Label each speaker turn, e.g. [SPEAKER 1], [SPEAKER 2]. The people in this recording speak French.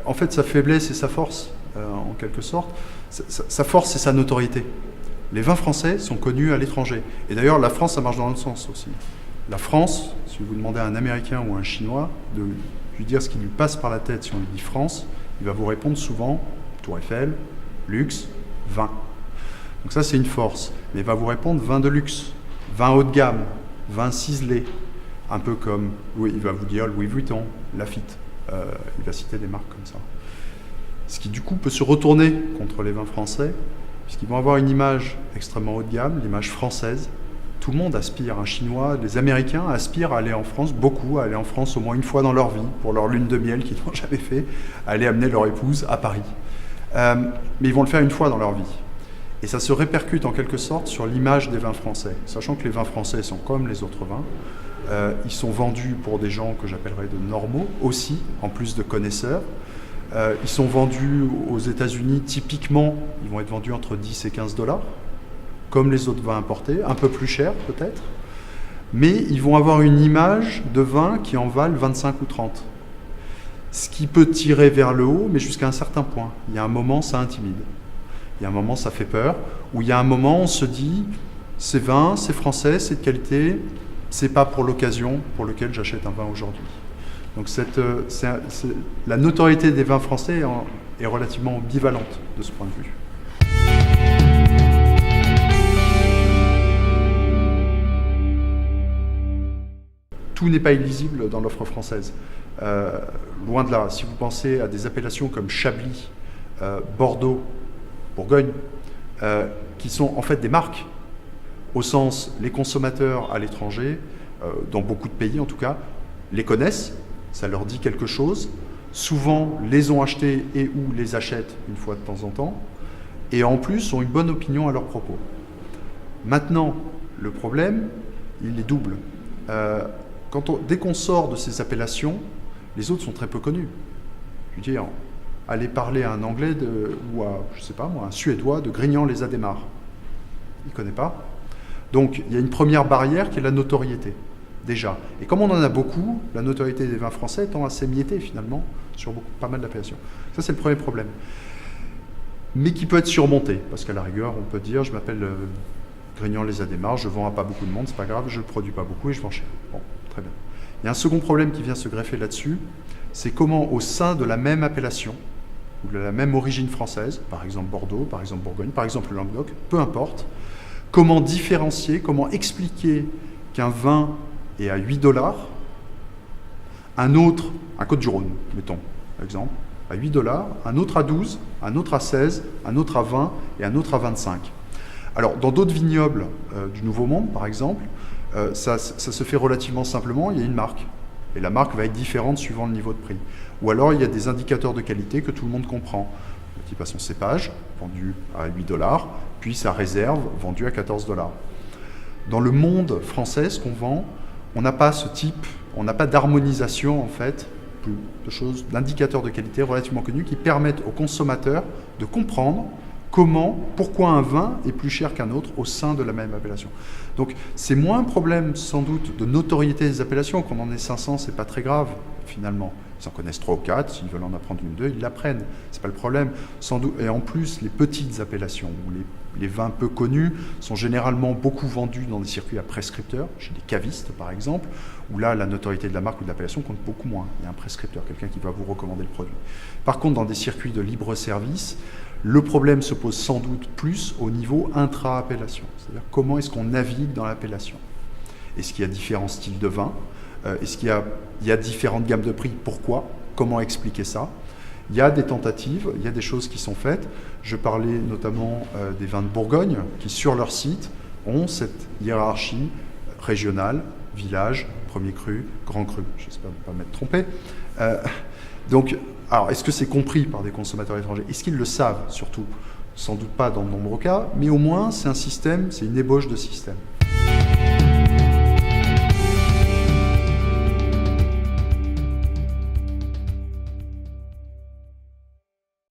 [SPEAKER 1] En fait, sa faiblesse et sa force, en quelque sorte. Sa force, c'est sa notoriété. Les vins français sont connus à l'étranger. Et d'ailleurs, la France, ça marche dans l'autre sens aussi. La France, si vous demandez à un Américain ou à un Chinois de lui dire ce qui lui passe par la tête si on lui dit France, il va vous répondre souvent Tour Eiffel, luxe, vin. Donc ça, c'est une force. Mais il va vous répondre vin de luxe, vin haut de gamme, vin ciselé. Un peu comme, oui, il va vous dire Louis Vuitton, Lafite. Il va citer des marques comme ça. Ce qui, du coup, peut se retourner contre les vins français, puisqu'ils vont avoir une image extrêmement haut de gamme, l'image française. Tout le monde aspire, un Chinois, les Américains aspirent à aller en France, beaucoup, à aller en France au moins une fois dans leur vie, pour leur lune de miel qu'ils n'ont jamais fait, à aller amener leur épouse à Paris. Mais ils vont le faire une fois dans leur vie. Et ça se répercute en quelque sorte sur l'image des vins français, sachant que les vins français sont comme les autres vins. Ils sont vendus pour des gens que j'appellerais de normaux aussi, en plus de connaisseurs. Ils sont vendus aux États-Unis, typiquement, ils vont être vendus entre 10 et 15 $, comme les autres vins importés, un peu plus cher peut-être, mais ils vont avoir une image de vin qui en valent 25 ou 30. Ce qui peut tirer vers le haut, mais jusqu'à un certain point. Il y a un moment, ça intimide. Il y a un moment, ça fait peur, ou il y a un moment, on se dit, c'est vin, c'est français, c'est de qualité, c'est pas pour l'occasion pour lequel j'achète un vin aujourd'hui. Donc la notoriété des vins français est relativement ambivalente de ce point de vue. Tout n'est pas illisible dans l'offre française. Loin de là, si vous pensez à des appellations comme Chablis, Bordeaux, Bourgogne, qui sont en fait des marques, au sens les consommateurs à l'étranger, dans beaucoup de pays en tout cas, les connaissent, ça leur dit quelque chose, souvent les ont achetés et ou les achètent une fois de temps en temps, et en plus ont une bonne opinion à leur propos. Maintenant, le problème, il est double. Dès qu'on sort de ces appellations, les autres sont très peu connus. Je veux dire, aller parler à un Anglais ou à, je sais pas moi, un Suédois de Grignan-les-Adhémar. Il ne connaît pas. Donc, il y a une première barrière qui est la notoriété, déjà. Et comme on en a beaucoup, la notoriété des vins français tend à s'émietter, finalement, sur pas mal d'appellations. Ça, c'est le premier problème. Mais qui peut être surmonté, parce qu'à la rigueur, on peut dire, je m'appelle Grignan-les-Adhémar, je vends à pas beaucoup de monde, c'est pas grave, je ne produis pas beaucoup et je vends cher. Bon, très bien. Il y a un second problème qui vient se greffer là-dessus, c'est comment, au sein de la même appellation, ou de la même origine française, par exemple Bordeaux, par exemple Bourgogne, par exemple le Languedoc, peu importe, comment différencier, comment expliquer qu'un vin est à 8 $, un autre, un Côtes-du-Rhône, mettons, par exemple, à 8 $, un autre à 12, un autre à 16, un autre à 20 et un autre à 25. Alors, dans d'autres vignobles du Nouveau Monde, par exemple, ça se fait relativement simplement, il y a une marque. Et la marque va être différente suivant le niveau de prix. Ou alors, il y a des indicateurs de qualité que tout le monde comprend. Le type à son cépage, vendu à 8 $, puis sa réserve, vendue à 14 $. Dans le monde français, ce qu'on vend, on n'a pas ce type, on n'a pas d'harmonisation, en fait, de choses, d'indicateurs de qualité relativement connus qui permettent aux consommateurs de comprendre pourquoi un vin est plus cher qu'un autre au sein de la même appellation. Donc c'est moins un problème sans doute de notoriété des appellations, qu'on en ait 500, c'est pas très grave finalement. Ils en connaissent 3 ou 4, s'ils veulent en apprendre une ou deux, ils l'apprennent, c'est pas le problème. Sans doute, et en plus, les petites appellations, ou les vins peu connus, sont généralement beaucoup vendus dans des circuits à prescripteurs, chez des cavistes par exemple, où là la notoriété de la marque ou de l'appellation compte beaucoup moins. Il y a un prescripteur, quelqu'un qui va vous recommander le produit. Par contre, dans des circuits de libre service, le problème se pose sans doute plus au niveau intra-appellation, c'est-à-dire comment est-ce qu'on navigue dans l'appellation. Est-ce qu'il y a différents styles de vin? Est-ce qu'il y a différentes gammes de prix? Pourquoi? Comment expliquer ça? Il y a des tentatives, il y a des choses qui sont faites. Je parlais notamment des vins de Bourgogne qui, sur leur site, ont cette hiérarchie régionale, village, premier cru, grand cru. J'espère ne pas m'être trompé. Donc, alors, est-ce que c'est compris par des consommateurs étrangers? Est-ce qu'ils le savent, surtout? Sans doute pas dans de nombreux cas, mais au moins, c'est un système, c'est une ébauche de système.